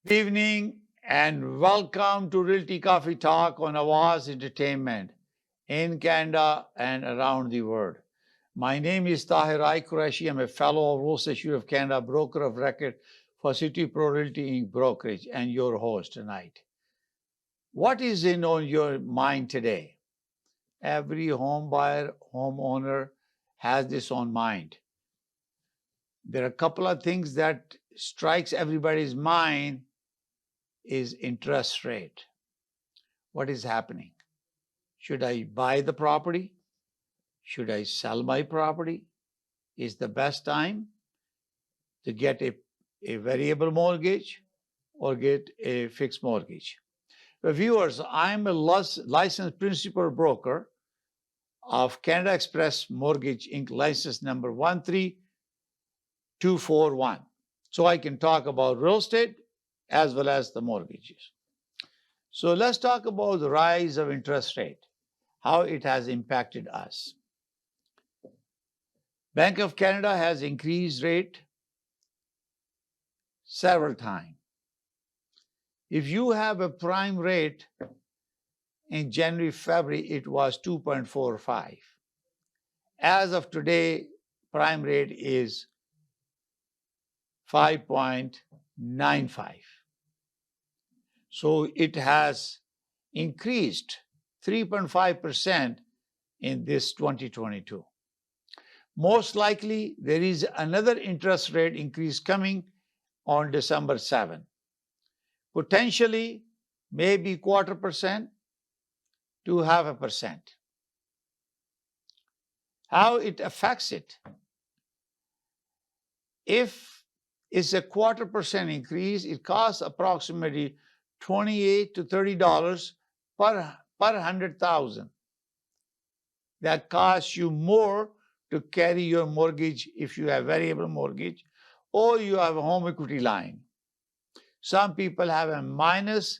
Good evening and welcome to Realty Coffee Talk on Awaz Entertainment in Canada and around the world. My name is Tahir Qureshi. I'm a fellow of Rules Institute of Canada, broker of record for City Pro Realty Inc. brokerage, and your host tonight. What is on your mind today? Every home buyer, homeowner has this on mind. There are a couple of things that strikes everybody's mind is interest rate. What is happening? Should I buy the property? Should I sell my property? Is the best time to get a variable mortgage or get a fixed mortgage? Well, viewers, I'm a licensed principal broker of Canada Express Mortgage Inc. license number 13241. So I can talk about real estate as well as the mortgages. So let's talk about the rise of interest rate, how it has impacted us. Bank of Canada has increased rate several times. If you have a prime rate in January, February, it was 2.45. As of today, prime rate is 5.95. So it has increased 3.5% in this 2022. Most likely, there is another interest rate increase coming on December 7. Potentially, maybe 0.25% to 0.5%. How it affects it? If it's a 0.25% increase, it costs approximately $28 to $30 per 100,000. That costs you more to carry your mortgage if you have variable mortgage or you have a home equity line. Some people have a minus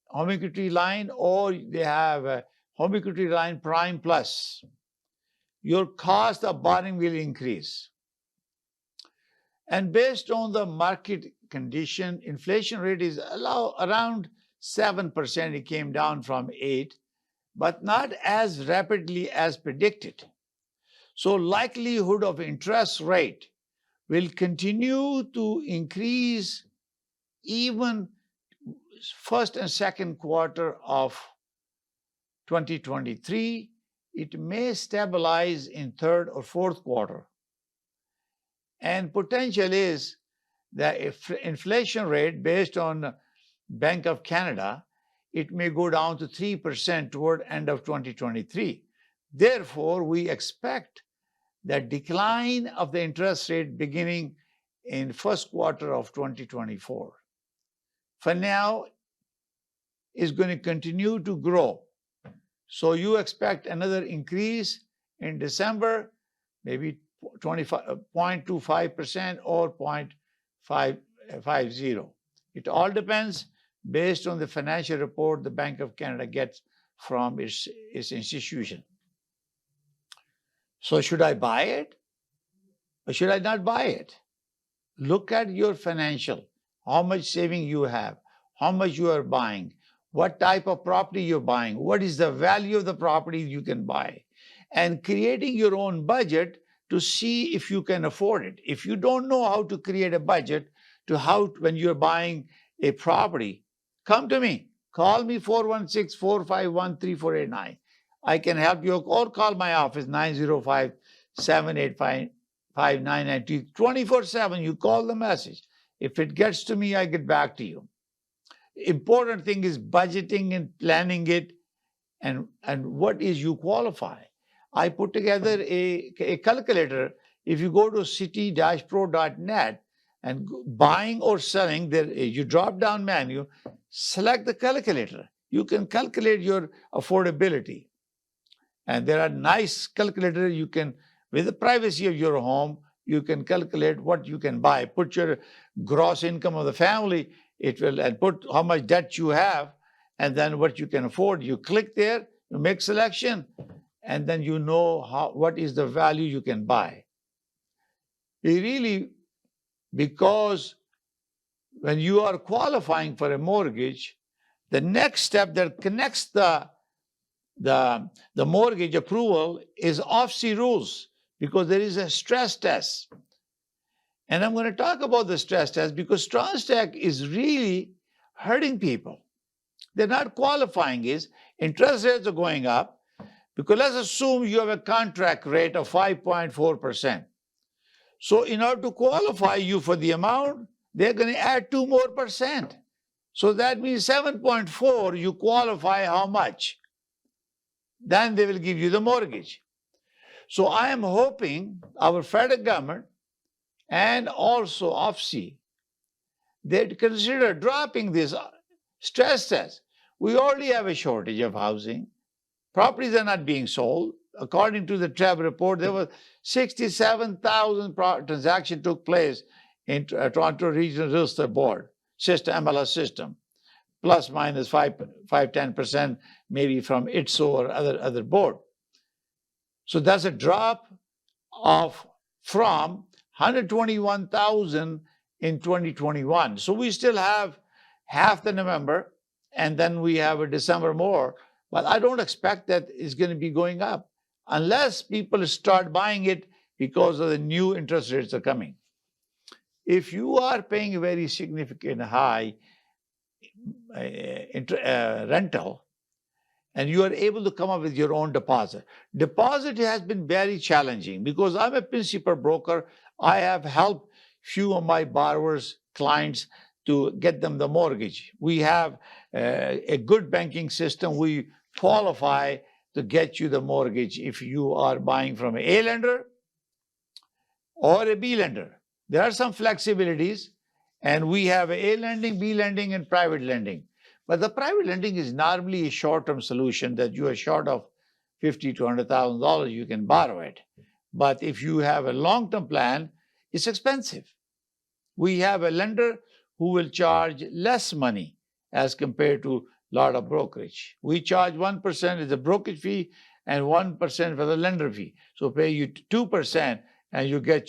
home equity line or they have a home equity line prime plus. Your cost of borrowing will increase. And based on the market condition, inflation rate is around 7%. It came down from 8, but not as rapidly as predicted. So likelihood of interest rate will continue to increase even first and second quarter of 2023. It may stabilize in third or fourth quarter. And potential is that if inflation rate based on Bank of Canada, it may go down to 3% toward end of 2023. Therefore, we expect the decline of the interest rate beginning in first quarter of 2024. For now, it's going to continue to grow. So you expect another increase in December, maybe 0.25% or 0.50. It all depends based on the financial report the Bank of Canada gets from its institution. So should I buy it or should I not buy it? Look at your financial, how much saving you have, how much you are buying, what type of property you're buying, what is the value of the property you can buy, and creating your own budget to see if you can afford it. If you don't know how to create a budget to when you're buying a property, come to me. Call me 416-451-3489. I can help you, or call my office 905-785-5992. 24/7, you call the message. If it gets to me, I get back to you. Important thing is budgeting and planning it and what is you qualify. I put together a calculator. If you go to city-pro.net and buying or selling, there you drop down menu, select the calculator. You can calculate your affordability. And there are nice calculators you can, with the privacy of your home, you can calculate what you can buy. Put your gross income of the family, it will, and put how much debt you have, and then what you can afford. You click there, you make selection, and then you know what is the value you can buy. Because when you are qualifying for a mortgage, the next step that connects the mortgage approval is OFC rules, because there is a stress test. And I'm going to talk about the stress test because stress test is really hurting people. They're not qualifying. Is interest rates are going up, because let's assume you have a contract rate of 5.4%. So in order to qualify you for the amount, they're going to add 2 more percent. So that means 7.4, you qualify how much? Then they will give you the mortgage. So I am hoping our federal government and also OFC, they'd consider dropping this stress test. We already have a shortage of housing. Properties are not being sold. According to the TREB report, there were 67,000 transactions took place in Toronto Regional Real Estate Board system, MLS system, plus minus 10%, maybe from ITSO or other board. So that's a drop of from 121,000 in 2021. So we still have half the November, and then we have a December more. But I don't expect that it's going to be going up unless people start buying it because of the new interest rates are coming. If you are paying a very significant high rental, and you are able to come up with your own deposit. Deposit has been very challenging because I'm a principal broker. I have helped few of my borrowers, clients, to get them the mortgage. We have a good banking system. We qualify to get you the mortgage if you are buying from A lender or a B lender. There are some flexibilities, and we have A lending, B lending, and private lending. But the private lending is normally a short-term solution that you are short of $50,000 to $100,000, you can borrow it. But if you have a long-term plan, it's expensive. We have a lender who will charge less money as compared to a lot of brokerage. We charge 1% as a brokerage fee and 1% for the lender fee. So pay you 2% and you get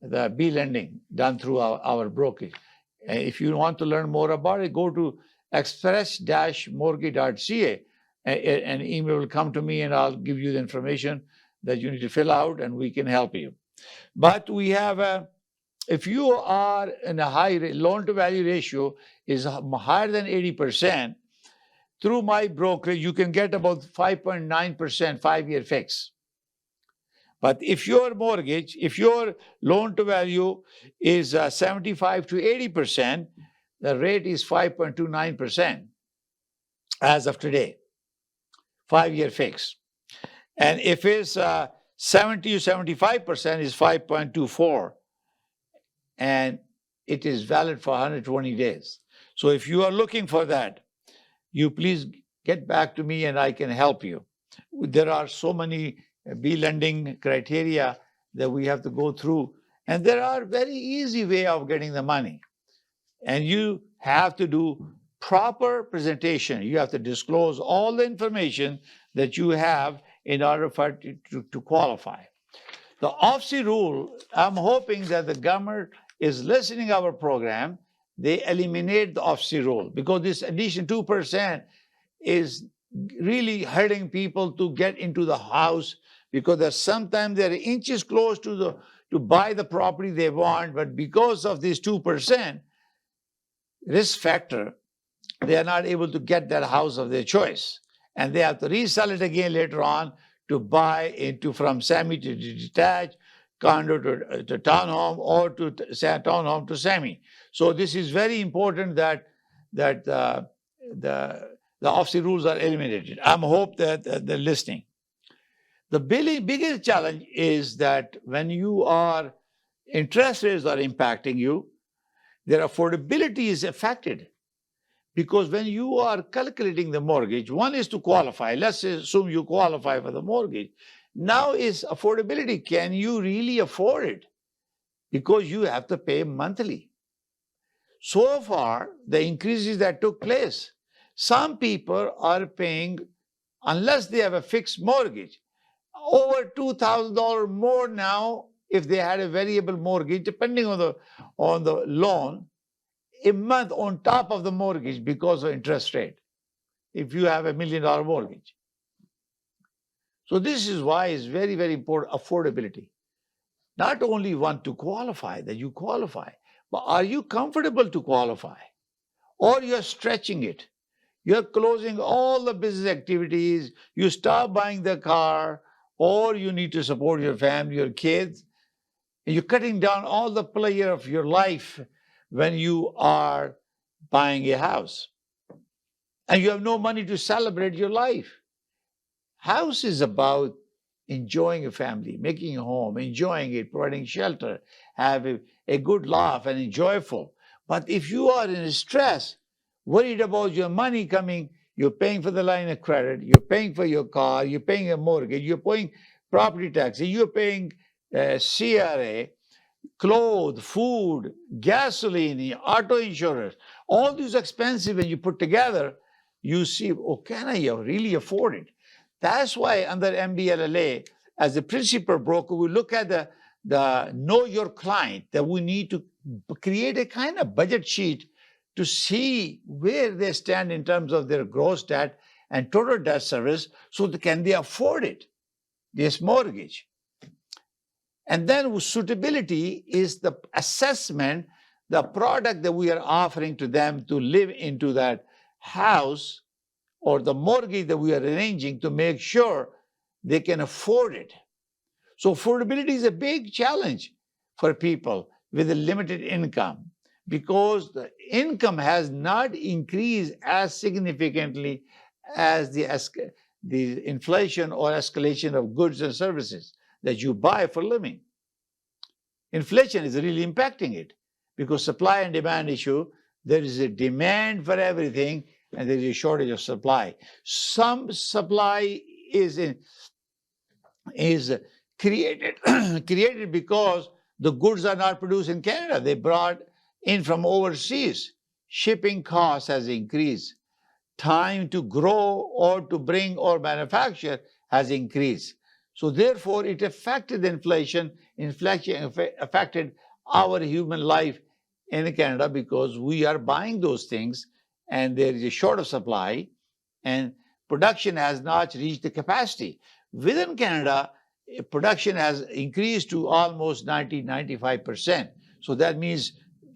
the B lending done through our brokerage. If you want to learn more about it, go to express-mortgage.ca. An email will come to me and I'll give you the information that you need to fill out and we can help you. But we have if you are in a high loan-to-value ratio is higher than 80%, through my brokerage, you can get about 5.9% 5-year fix. But if your mortgage, if your loan-to-value is 75 to 80%, the rate is 5.29% as of today, 5-year fix. And if it's 70 to 75%, is 5.24%. And it is valid for 120 days. So if you are looking for that, you please get back to me and I can help you. There are so many B lending criteria that we have to go through. And there are very easy way of getting the money. And you have to do proper presentation. You have to disclose all the information that you have in order for it to qualify. The OFC rule, I'm hoping that the government is listening to our program. They eliminate the OFC rule because this addition 2% is really hurting people to get into the house because sometimes they're inches close to buy the property they want, but because of this 2% risk factor, they are not able to get that house of their choice. And they have to resell it again later on to buy into from semi to detached, condo to townhome, or to townhome to semi. So this is very important that the OFC rules are eliminated. I hope that they're listening. The biggest challenge is that when you are, interest rates are impacting you, their affordability is affected. Because when you are calculating the mortgage, one is to qualify. Let's assume you qualify for the mortgage. Now is affordability. Can you really afford it? Because you have to pay monthly. So far, the increases that took place, some people are paying, unless they have a fixed mortgage, over $2,000 more now if they had a variable mortgage, depending on the loan. a month on top of the mortgage because of interest rate, if you have $1 million mortgage. So this is why it's very, very important, affordability. Not only want to qualify, that you qualify, but are you comfortable to qualify? Or you're stretching it. You're closing all the business activities, you stop buying the car, or you need to support your family, your kids. You're cutting down all the pleasure of your life when you are buying a house. And you have no money to celebrate your life. House is about enjoying a family, making a home, enjoying it, providing shelter, have a good laugh and enjoyable. But if you are in stress, worried about your money coming, you're paying for the line of credit, you're paying for your car, you're paying a mortgage, you're paying property taxes, you're paying CRA, clothes, food, gasoline, auto insurance, all these expenses when you put together, you see, oh, can I really afford it? That's why under MBLLA, as a principal broker, we look at the know your client, that we need to create a kind of budget sheet to see where they stand in terms of their gross debt and total debt service, so that can they afford it, this mortgage. And then suitability is the assessment, the product that we are offering to them to live into that house or the mortgage that we are arranging to make sure they can afford it. So affordability is a big challenge for people with a limited income, because the income has not increased as significantly as the inflation or escalation of goods and services that you buy for living. Inflation is really impacting it, because supply and demand issue, there is a demand for everything and there is a shortage of supply. Some supply is created created because the goods are not produced in Canada. They brought in from overseas. Shipping costs has increased. Time to grow or to bring or manufacture has increased. So therefore, it affected inflation. Inflation affected our human life in Canada, because we are buying those things and there is a short of supply and production has not reached the capacity. Within Canada, production has increased to almost 90-95%. So that means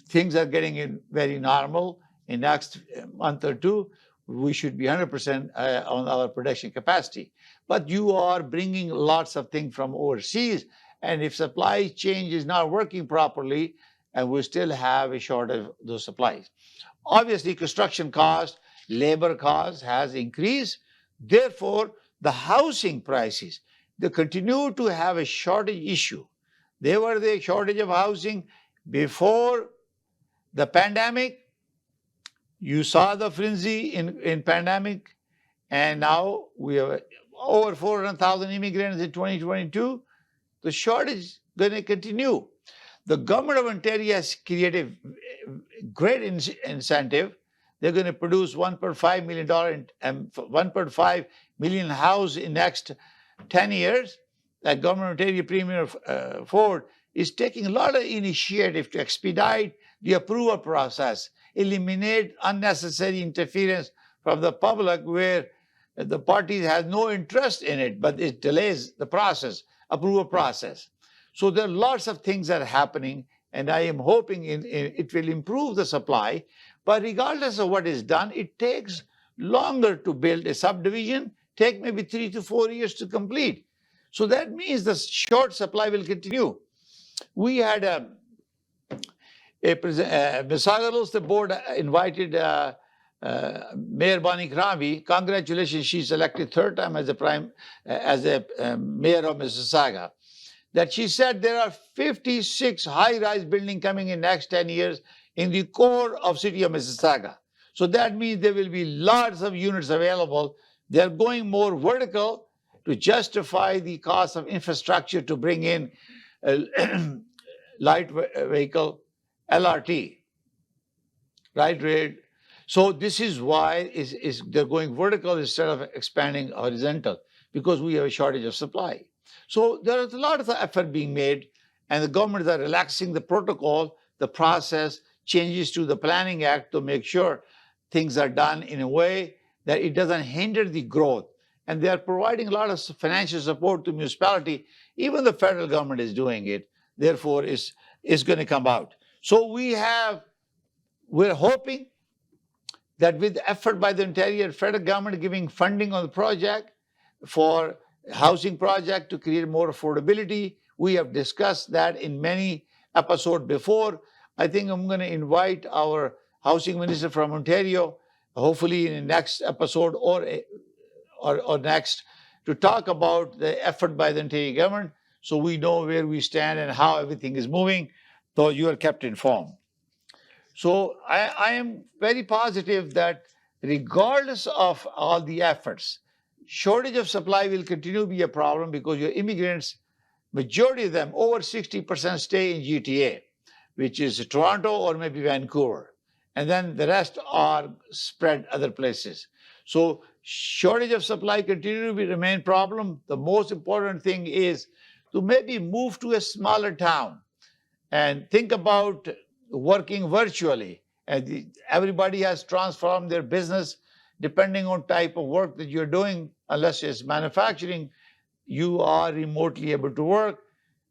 things are getting in very normal. In next month or two, we should be 100% on our production capacity. But you are bringing lots of things from overseas, and if supply chain is not working properly, and we still have a shortage of those supplies. Obviously, construction cost, labor cost has increased. Therefore, the housing prices, they continue to have a shortage issue. There were the shortage of housing before the pandemic. You saw the frenzy in pandemic, and now we have over 400,000 immigrants in 2022. The shortage is going to continue. The government of Ontario has created a great incentive. They're going to produce $1.5 million and 1.5 million houses in next 10 years. The government of Ontario Premier Ford is taking a lot of initiative to expedite the approval process, eliminate unnecessary interference from the public where the parties have no interest in it, but it delays the process, approval process. So there are lots of things that are happening, and I am hoping it will improve the supply. But regardless of what is done, it takes longer to build a subdivision, take maybe 3 to 4 years to complete. So that means the short supply will continue. We had Mississauga, the board invited Mayor Bonnie Krabi. Congratulations, she's elected third time as a mayor of Mississauga. That she said there are 56 high-rise buildings coming in next 10 years in the core of city of Mississauga. So that means there will be lots of units available. They're going more vertical to justify the cost of infrastructure to bring in light vehicle LRT, right? So this is why they're going vertical instead of expanding horizontal, because we have a shortage of supply. So there is a lot of effort being made, and the government are relaxing the protocol, the process, changes to the Planning Act to make sure things are done in a way that it doesn't hinder the growth. And they are providing a lot of financial support to municipality. Even the federal government is doing it. Therefore, is going to come out. So we're hoping that with effort by the Ontario federal government giving funding on the project for housing project to create more affordability, we have discussed that in many episodes before. I think I'm going to invite our housing minister from Ontario, hopefully in the next episode or next, to talk about the effort by the Ontario government so we know where we stand and how everything is moving, so you are kept informed. So I am very positive that regardless of all the efforts, shortage of supply will continue to be a problem because your immigrants, majority of them, over 60% stay in GTA, which is Toronto or maybe Vancouver. And then the rest are spread other places. So shortage of supply continue to remain problem. The most important thing is to maybe move to a smaller town and think about working virtually. And everybody has transformed their business depending on type of work that you're doing. Unless it's manufacturing, you are remotely able to work.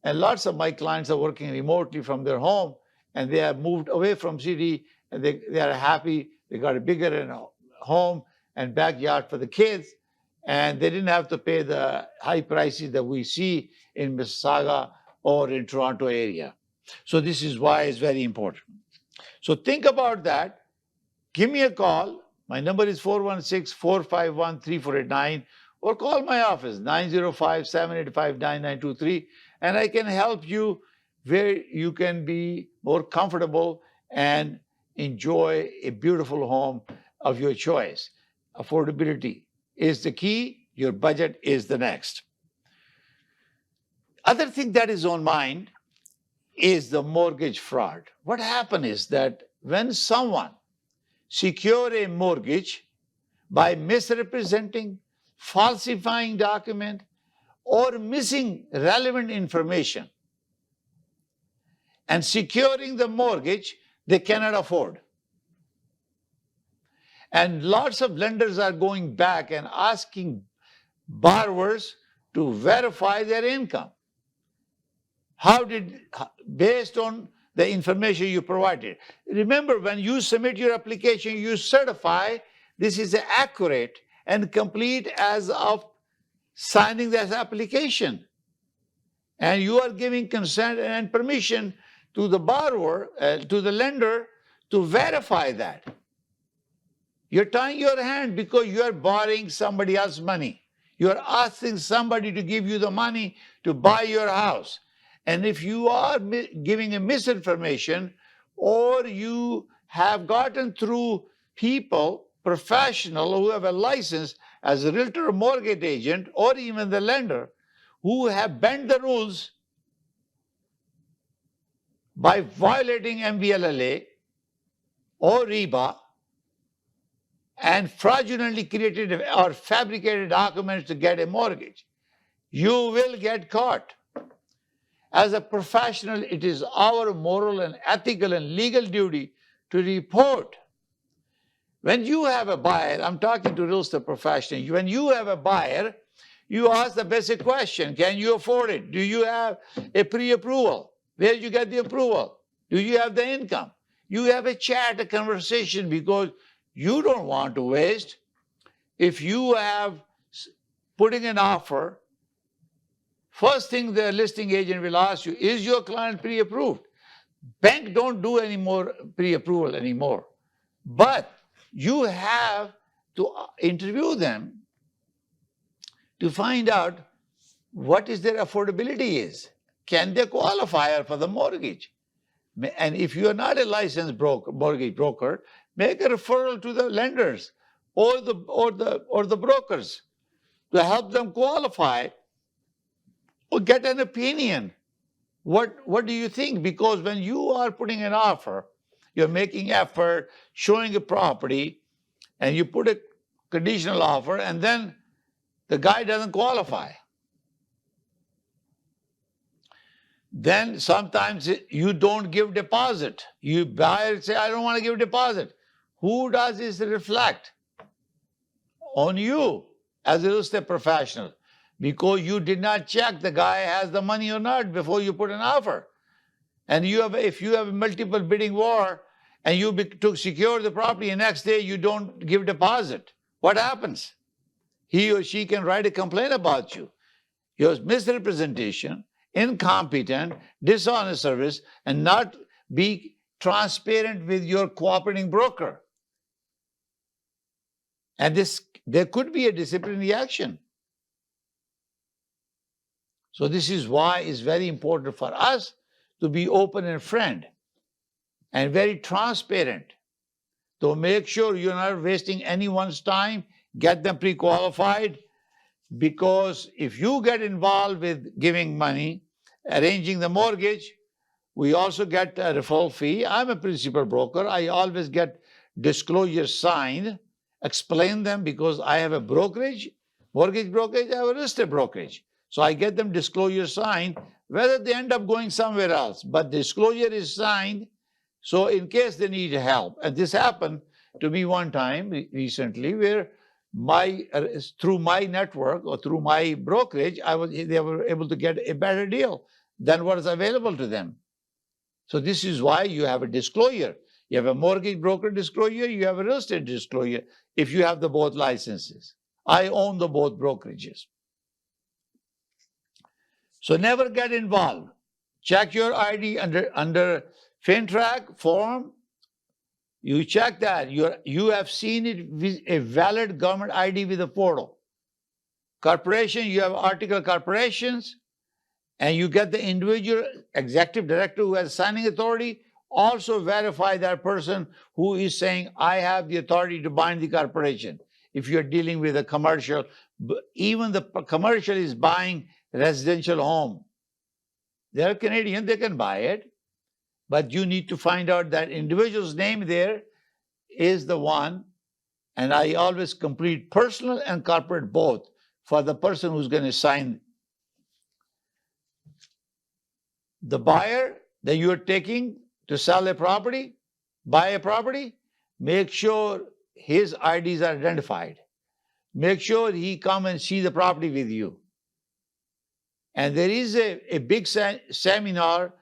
And lots of my clients are working remotely from their home, and they have moved away from city, and they are happy. They got a bigger home and backyard for the kids, and they didn't have to pay the high prices that we see in Mississauga or in Toronto area. So this is why it's very important. So think about that. Give me a call. My number is 416-451-3489, or call my office, 905-785-9923, and I can help you where you can be more comfortable and enjoy a beautiful home of your choice. Affordability is the key. Your budget is the next. Other thing that is on mind is the mortgage fraud. What happened is that when someone secure a mortgage by misrepresenting, falsifying document, or missing relevant information and securing the mortgage they cannot afford. And lots of lenders are going back and asking borrowers to verify their income. Based on the information you provided. Remember, when you submit your application, you certify this is accurate and complete as of signing this application. And you are giving consent and permission to the borrower, to the lender, to verify that. You're tying your hand because you are borrowing somebody else's money. You are asking somebody to give you the money to buy your house. And if you are giving a misinformation, or you have gotten through people, professional who have a license as a realtor or mortgage agent, or even the lender, who have bent the rules by violating MVLLA or REBA and fraudulently created or fabricated documents to get a mortgage, you will get caught. As a professional, it is our moral and ethical and legal duty to report. When you have a buyer, I'm talking to real estate professionals, when you have a buyer, you ask the basic question, can you afford it? Do you have a pre-approval? Where did you get the approval? Do you have the income? You have a chat, a conversation, because you don't want to waste. If you have putting an offer, first thing the listing agent will ask you, is your client pre-approved? Bank don't do any more pre-approval anymore. But you have to interview them to find out what is their affordability is. Can they qualify for the mortgage? And if you are not a licensed mortgage broker, make a referral to the lenders or the brokers to help them qualify, or get an opinion. What do you think? Because when you are putting an offer, you're making effort, showing a property, and you put a conditional offer, and then the guy doesn't qualify. Then sometimes you don't give deposit. You buyer say, I don't want to give deposit. Who does this reflect? On you as a real estate professional, because you did not check the guy has the money or not before you put an offer. And if you have a multiple bidding war and you to secure the property, and next day you don't give deposit, what happens? He or she can write a complaint about you. Your misrepresentation, incompetent, dishonest service, and not be transparent with your cooperating broker. And there could be a disciplinary action. So this is why it's very important for us to be open and frank and very transparent, to make sure you're not wasting anyone's time, get them pre-qualified, because if you get involved with giving money, arranging the mortgage, we also get a referral fee. I'm a principal broker. I always get disclosures signed, explain them, because I have a brokerage, mortgage brokerage, I have a real estate brokerage. So I get them disclosure signed, whether they end up going somewhere else, but disclosure is signed, so in case they need help. And this happened to me one time recently, where through my network or through my brokerage, they were able to get a better deal than what is available to them. So this is why you have a disclosure. You have a mortgage broker disclosure, you have a real estate disclosure if you have the both licenses. I own the both brokerages. So never get involved. Check your ID under FinTrack form. You check that. You have seen it with a valid government ID with a photo. Corporation, you have article corporations, and you get the individual executive director who has signing authority. Also verify that person who is saying, I have the authority to bind the corporation. If you're dealing with a commercial, even the commercial is buying residential home. They're Canadian, they can buy it. But you need to find out that individual's name there is the one. And I always complete personal and corporate both for the person who's going to sign. The buyer that you're taking to sell a property, buy a property, make sure his IDs are identified. Make sure he come and see the property with you. And there is a big seminar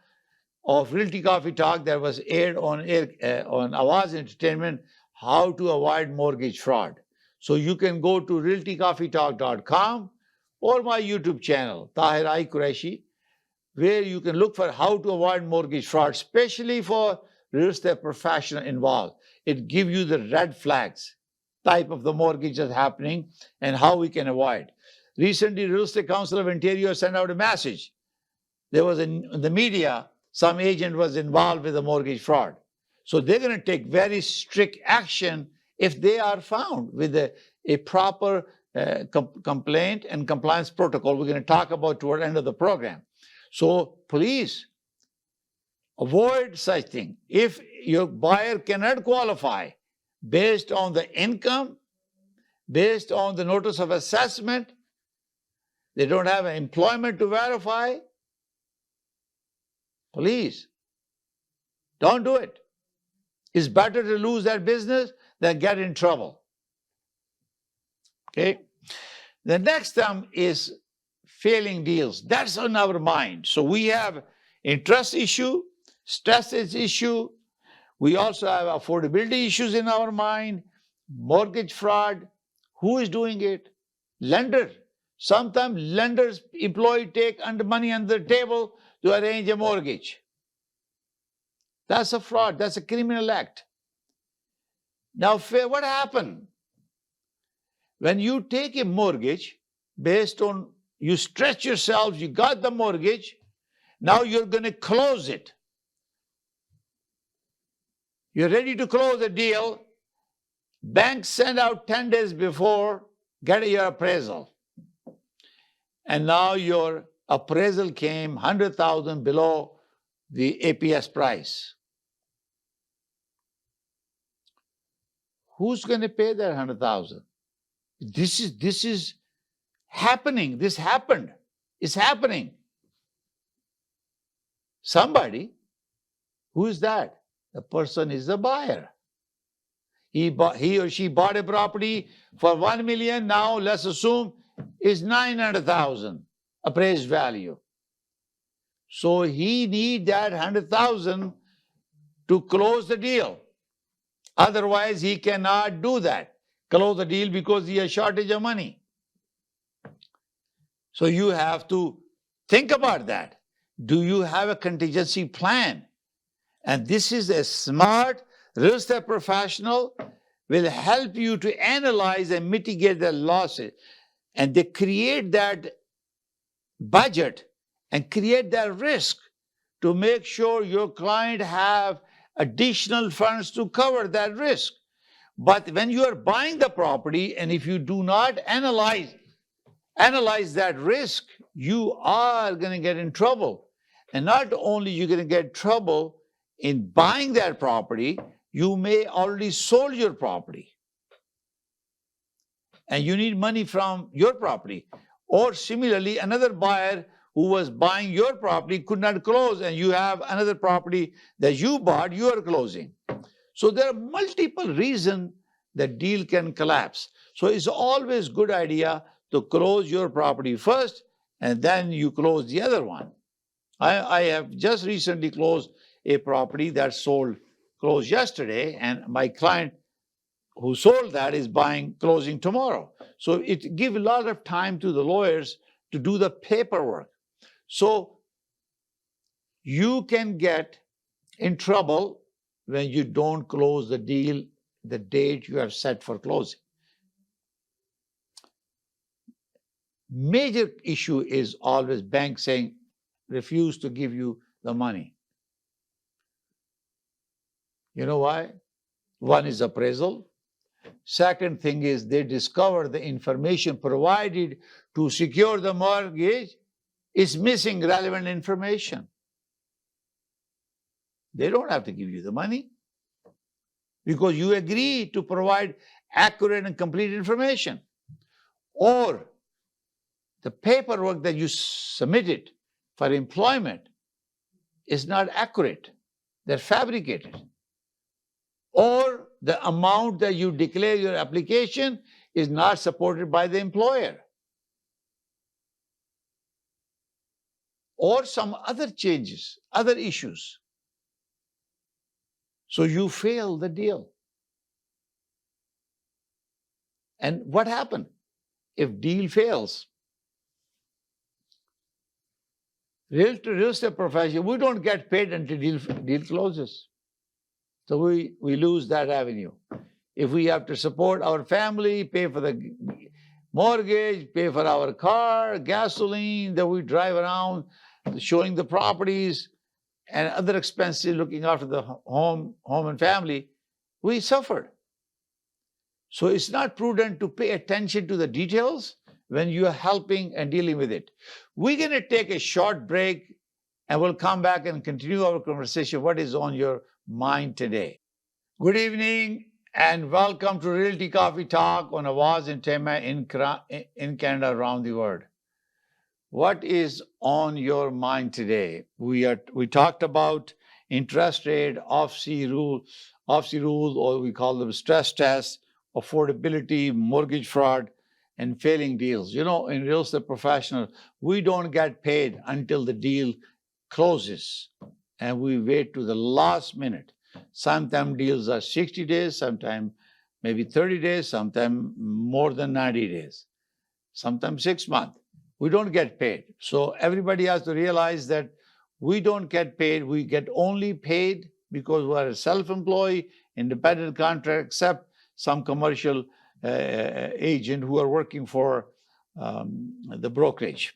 of Realty Coffee Talk that was aired on Awaz Entertainment, how to avoid mortgage fraud. So you can go to realtycoffeetalk.com or my YouTube channel, Tahir Qureshi, where you can look for how to avoid mortgage fraud, especially for real estate professional involved. It gives you the red flags, type of the mortgage that's happening and how we can avoid. Recently, Real Estate Council of Ontario sent out a message. There was in the media, some agent was involved with a mortgage fraud. So they're going to take very strict action if they are found with a proper complaint and compliance protocol we're going to talk about toward the end of the program. So please avoid such thing. If your buyer cannot qualify based on the income, based on the notice of assessment, they don't have an employment to verify, please don't do it. It's better to lose that business than get in trouble. Okay? The next term is failing deals. That's on our mind. So we have interest issue, stress issue. We also have affordability issues in our mind, mortgage fraud. Who is doing it? Lender. Sometimes lenders employee take money under the table to arrange a mortgage. That's a fraud. That's a criminal act. Now, what happened? When you take a mortgage based on, you stretch yourself, you got the mortgage, now you're going to close it. You're ready to close the deal. Banks send out 10 days before, get your appraisal. And now your appraisal came 100,000 below the APS price. Who's going to pay that 100,000? This is happening. This happened. It's happening. somebody. Who is that? The person is the buyer. He or she bought a property for 1 million. Now let's assume is 900,000 appraised value. So he need that 100,000 to close the deal. Otherwise, he cannot do that. Close the deal because he has shortage of money. So you have to think about that. Do you have a contingency plan? And this is a smart real estate professional will help you to analyze and mitigate the losses. And they create that budget and create that risk to make sure your client have additional funds to cover that risk. But when you are buying the property, and if you do not analyze that risk, you are going to get in trouble. And not only you're going to get trouble in buying that property, you may already sold your property. And you need money from your property. Or similarly, another buyer who was buying your property could not close, and you have another property that you bought, you are closing. So there are multiple reasons that deal can collapse. So it's always a good idea to close your property first, and then you close the other one. I have just recently closed a property that closed yesterday, and my client who sold that is closing tomorrow. So it gives a lot of time to the lawyers to do the paperwork. So you can get in trouble when you don't close the deal the date you have set for closing. Major issue is always banks saying, refuse to give you the money. You know why? One is appraisal. Second thing is they discover the information provided to secure the mortgage is missing relevant information. They don't have to give you the money because you agree to provide accurate and complete information. Or the paperwork that you submitted for employment is not accurate. They're fabricated. Or the amount that you declare your application is not supported by the employer. Or some other changes, other issues. So you fail the deal. And what happened? If deal fails, real estate profession, we don't get paid until deal closes. So we lose that avenue. If we have to support our family, pay for the mortgage, pay for our car, gasoline that we drive around, showing the properties, and other expenses, looking after the home and family, we suffered. So it's not prudent to pay attention to the details when you are helping and dealing with it. We're going to take a short break, and we'll come back and continue our conversation. What is on your mind today? Good evening, and welcome to Realty Coffee Talk on Awaz Ent in Canada, around the world. What is on your mind today? We talked about interest rate, OFC rules, or we call them stress tests, affordability, mortgage fraud, and failing deals. You know, in real estate professional, we don't get paid until the deal closes, and we wait to the last minute. Sometimes deals are 60 days, sometimes maybe 30 days, sometimes more than 90 days, sometimes 6 months. We don't get paid. So everybody has to realize that we don't get paid. We get only paid because we are a self-employed, independent contractor, except some commercial agent who are working for the brokerage.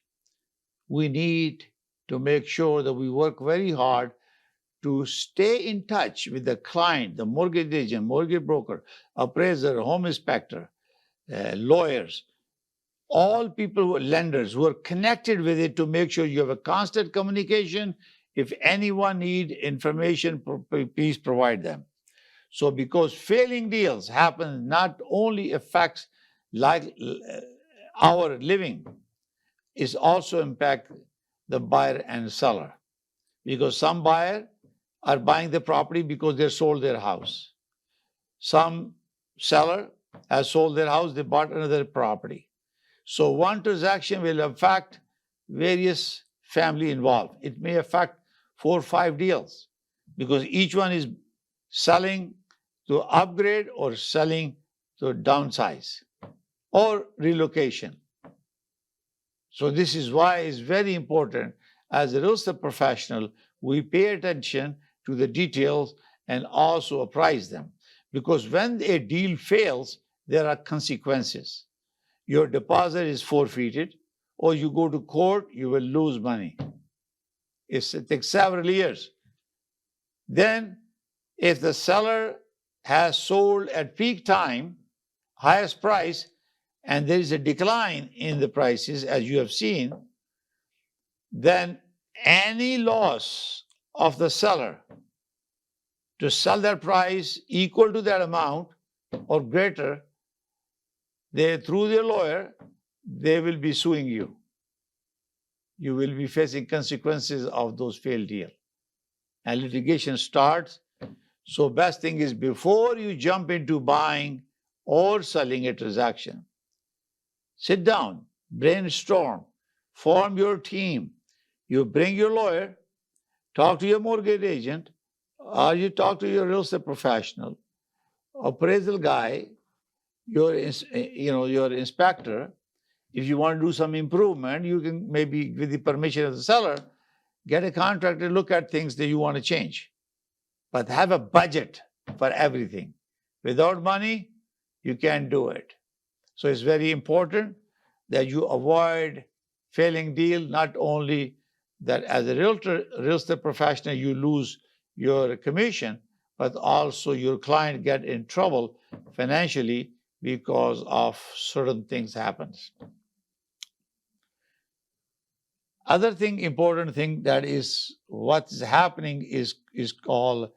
We need to make sure that we work very hard to stay in touch with the client, the mortgage agent, mortgage broker, appraiser, home inspector, lawyers, all people, lenders who are connected with it, to make sure you have a constant communication. If anyone need information, please provide them. So because failing deals happen, not only affects our living, it also impact the buyer and seller. because some buyer are buying the property because they sold their house. Some seller has sold their house, they bought another property. So one transaction will affect various family involved. It may affect 4 or 5 deals because each one is selling to upgrade or selling to downsize or relocation. So this is why it's very important as a real estate professional, we pay attention to the details and also appraise them. Because when a deal fails, there are consequences. Your deposit is forfeited, or you go to court, you will lose money. It takes several years. Then, if the seller has sold at peak time, highest price, and there is a decline in the prices, as you have seen, then any loss of the seller to sell that price equal to that amount or greater, through their lawyer, they will be suing you. You will be facing consequences of those failed deals. And litigation starts. So best thing is before you jump into buying or selling a transaction, sit down, brainstorm, form your team. You bring your lawyer, talk to your mortgage agent, or you talk to your real estate professional, appraisal guy, your inspector. If you want to do some improvement, you can maybe, with the permission of the seller, get a contractor to look at things that you want to change. But have a budget for everything. Without money, you can't do it. So it's very important that you avoid failing deal, not only that as a real estate professional, you lose your commission, but also your client get in trouble financially because of certain things happens. Other thing, important thing that is what's happening is called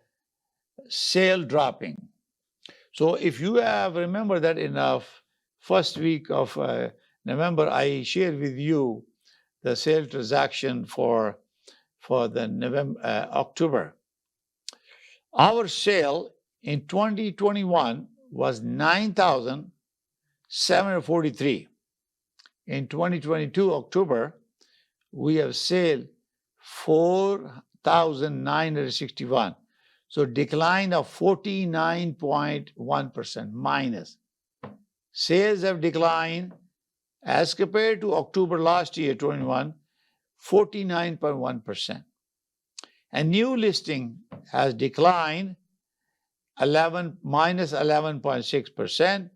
sale dropping. So if you have remember that in the first week of November, I shared with you the sale transaction for the October. Our sale in 2021 was 9,743. In 2022 October, we have sale 4,961. So decline of 49.1% minus. Sales have declined as compared to October last year, 21, 49.1%. And new listing has declined minus 11.6%.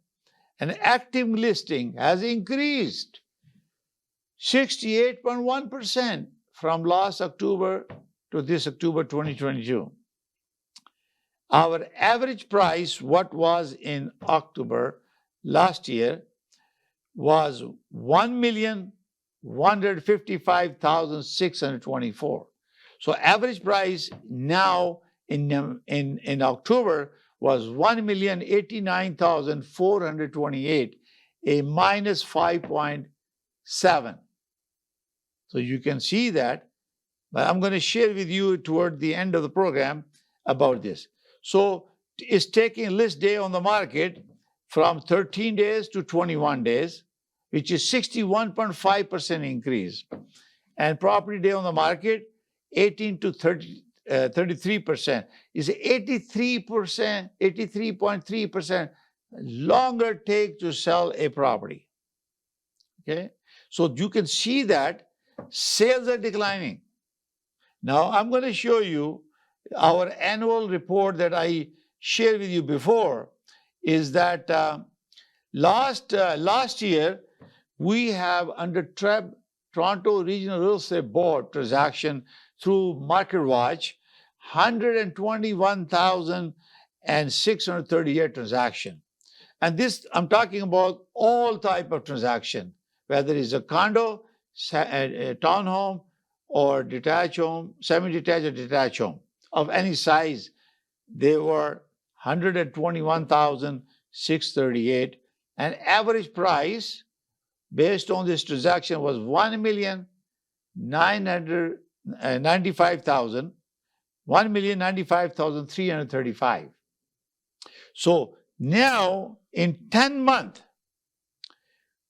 And active listing has increased 68.1% from last October to this October 2022. Our average price, what was in October last year, was 1,155,624. So average price now in October was 1,089,428, a minus 5.7. So you can see that, but I'm going to share with you toward the end of the program about this. So it's taking list day on the market from 13 days to 21 days, which is 61.5% increase. And property day on the market, 18 to 33%, is 83%, 83.3% longer take to sell a property. Okay, so you can see that sales are declining. Now I'm going to show you our annual report that I shared with you before. Is that last year we have under Toronto Regional Real Estate Board transaction through MarketWatch 121,638 transaction. And this, I'm talking about all type of transaction, whether it's a condo, a townhome, or detached home, semi-detached or detached home of any size. They were 121,638, and average price based on this transaction was 1,900,000 95,000, 1,095,335. So now in 10 months,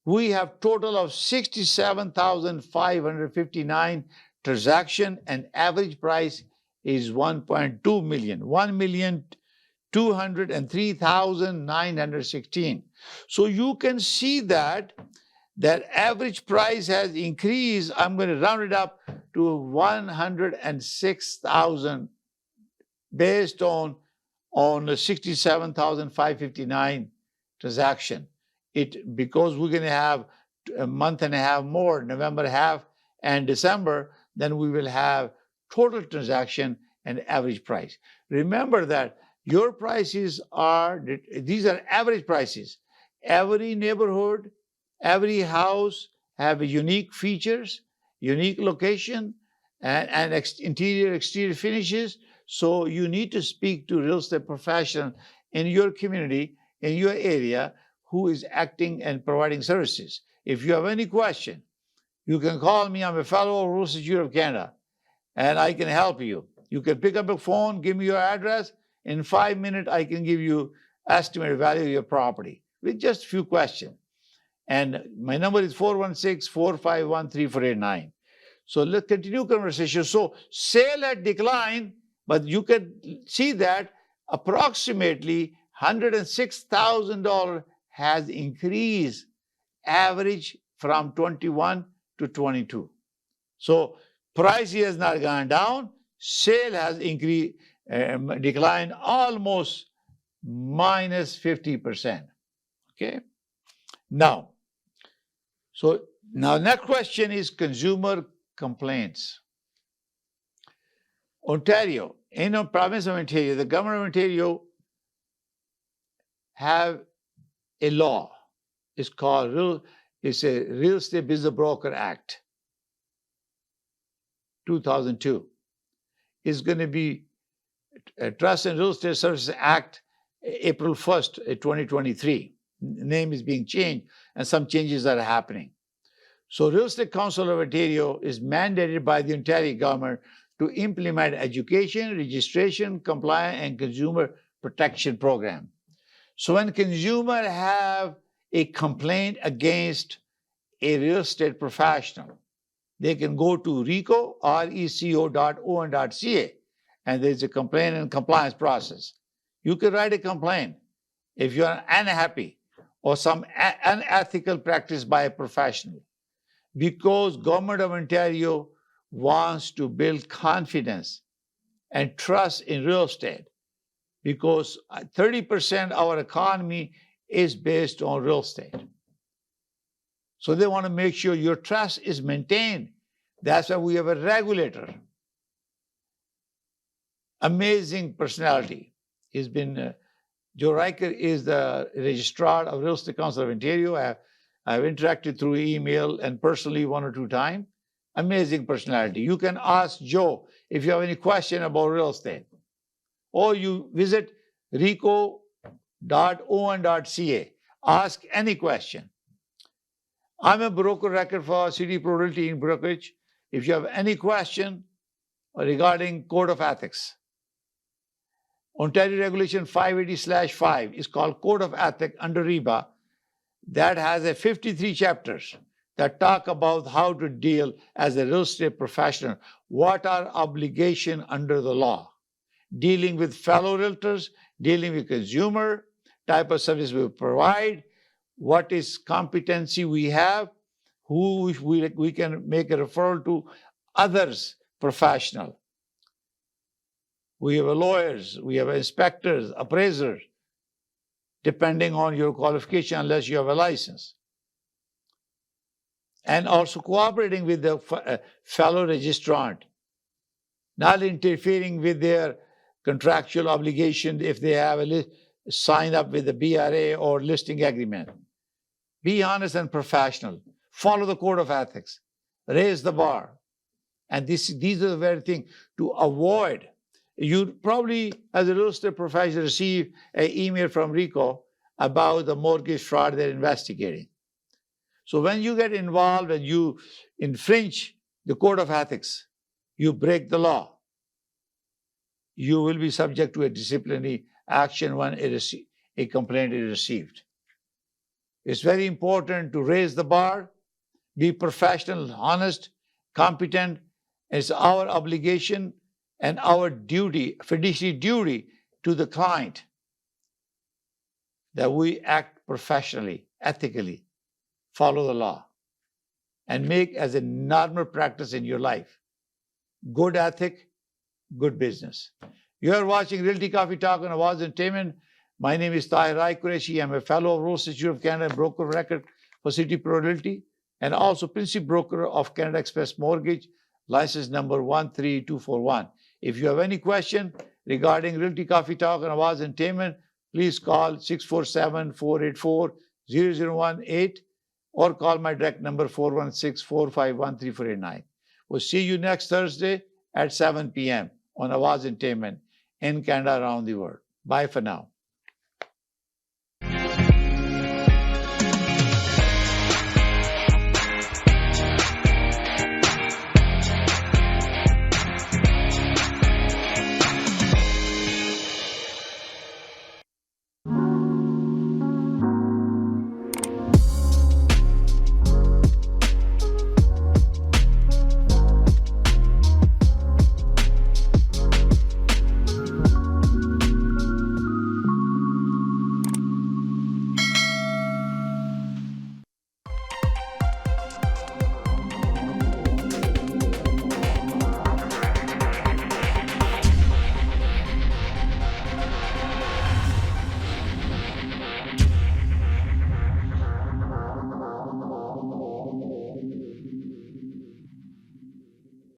we have total of 67,559 transaction, and average price is 1.2 million, 1,203,916. So you can see that average price has increased. I'm going to round it up to 106,000 based on the 67,559 transaction. Because we're going to have a month and a half more, November half and December, then we will have total transaction and average price. Remember that your prices these are average prices. Every neighborhood, every house have unique features, unique location, and interior, exterior finishes. So you need to speak to real estate professional in your community, in your area, who is acting and providing services. If you have any question, you can call me. I'm a fellow of Real Estate Institute of Canada, and I can help you. You can pick up a phone, give me your address. In 5 minutes, I can give you estimated value of your property with just a few questions. And my number is 416-451-3489. So let's continue conversation. So sale had declined, but you can see that approximately $106,000 has increased average from 21 to 22. So price has not gone down. Sale has increased, declined almost minus 50%. Okay. Now next question is consumer complaints. Ontario, in the province of Ontario, the government of Ontario have a law. It's called it's a Real Estate Business Broker Act, 2002. It's going to be a Trust and Real Estate Services Act, April 1st, 2023. The name is being changed, and some changes are happening. So Real Estate Council of Ontario is mandated by the Ontario government to implement education, registration, compliance, and consumer protection program. So when consumers have a complaint against a real estate professional, they can go to RECO, reco.on.ca, and there's a complaint and compliance process. You can write a complaint if you're unhappy or some unethical practice by a professional, because Government of Ontario wants to build confidence and trust in real estate, because 30% of our economy is based on real estate. So they want to make sure your trust is maintained. That's why we have a regulator. Amazing personality. He's been, Joe Riker is the registrar of Real Estate Council of Ontario. I've interacted through email and personally 1 or 2 times. Amazing personality. You can ask Joe if you have any question about real estate. Or you visit reco.on.ca. Ask any question. I'm a broker record for City Pro Realty in brokerage. If you have any question regarding Code of Ethics, Ontario Regulation 580/5 is called Code of Ethics under REBA. That has 53 chapters that talk about how to deal as a real estate professional. What are obligations under the law? Dealing with fellow realtors, dealing with consumer, type of service we provide, what is competency we have, who we can make a referral to others professional. We have lawyers, we have inspectors, appraisers, depending on your qualification, unless you have a license. And also cooperating with the fellow registrant, not interfering with their contractual obligation if they have signed up with the BRA or listing agreement. Be honest and professional. Follow the Code of Ethics. Raise the bar. And these are the very things to avoid. You probably, as a real estate professional, receive an email from RECO about the mortgage fraud they're investigating. So when you get involved and you infringe the Code of Ethics, you break the law, you will be subject to a disciplinary action when a complaint is received. It's very important to raise the bar, be professional, honest, competent. It's our obligation and our duty, fiduciary duty to the client, that we act professionally, ethically, follow the law, and make as a normal practice in your life. Good ethic, good business. You are watching Realty Coffee Talk on Awaz Ent. My name is Tahir Qureshi. I'm a fellow of Royal Institute of Canada and broker of record for City Pro Realty, and also principal broker of Canada Express Mortgage, license number 13241. If you have any question regarding Realty Coffee Talk and Awaz Ent, please call 647-484-0018 or call my direct number 416-451-3489. We'll see you next Thursday at 7 p.m. on Awaz Ent in Canada, around the world. Bye for now.